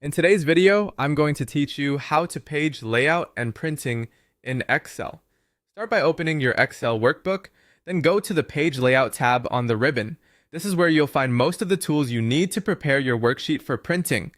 In today's video, I'm going to teach you how to page layout and printing in Excel. Start by opening your Excel workbook, then go to the Page Layout tab on the ribbon. This is where you'll find most of the tools you need to prepare your worksheet for printing.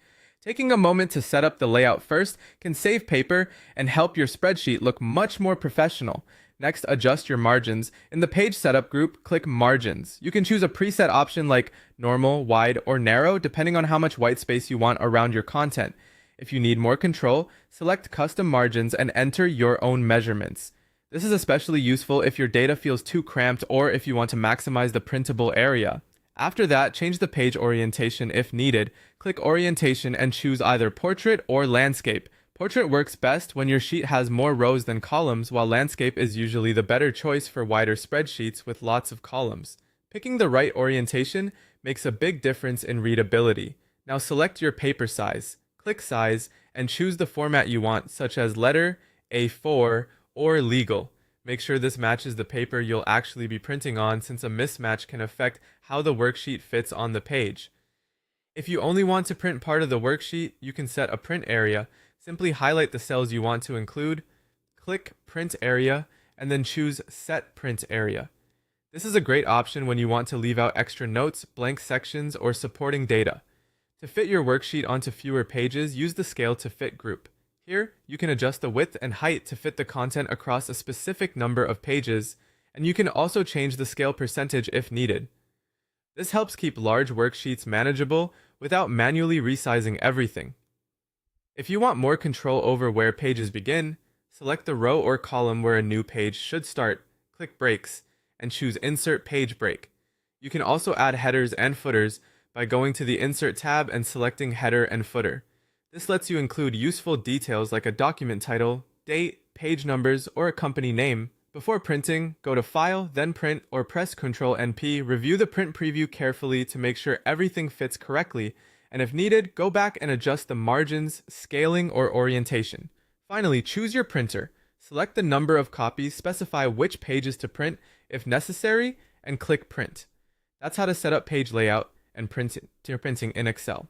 Taking a moment to set up the layout first can save paper and help your spreadsheet look much more professional. Next, adjust your margins. In the page setup group, click Margins. You can choose a preset option like normal, wide, or narrow, depending on how much white space you want around your content. If you need more control, select Custom Margins and enter your own measurements. This is especially useful if your data feels too cramped or if you want to maximize the printable area. After that, change the page orientation if needed. Click Orientation and choose either Portrait or Landscape. Portrait works best when your sheet has more rows than columns, while landscape is usually the better choice for wider spreadsheets with lots of columns. Picking the right orientation makes a big difference in readability. Now select your paper size, click Size, and choose the format you want, such as letter, A4, or legal. Make sure this matches the paper you'll actually be printing on, since a mismatch can affect how the worksheet fits on the page. If you only want to print part of the worksheet, you can set a print area. Simply highlight the cells you want to include, click Print Area, and then choose Set Print Area. This is a great option when you want to leave out extra notes, blank sections, or supporting data. To fit your worksheet onto fewer pages, use the Scale to Fit group. Here, you can adjust the width and height to fit the content across a specific number of pages, and you can also change the scale percentage if needed. This helps keep large worksheets manageable without manually resizing everything. If you want more control over where pages begin, select the row or column where a new page should start, click Breaks, and choose Insert Page Break. You can also add headers and footers by going to the Insert tab and selecting Header and Footer. This lets you include useful details like a document title, date, page numbers, or a company name. Before printing, go to File, then Print, or press Ctrl+P. Review the print preview carefully to make sure everything fits correctly, and if needed, go back and adjust the margins, scaling, or orientation. Finally, choose your printer. Select the number of copies, specify which pages to print if necessary, and click Print. That's how to set up page layout and printing in Excel.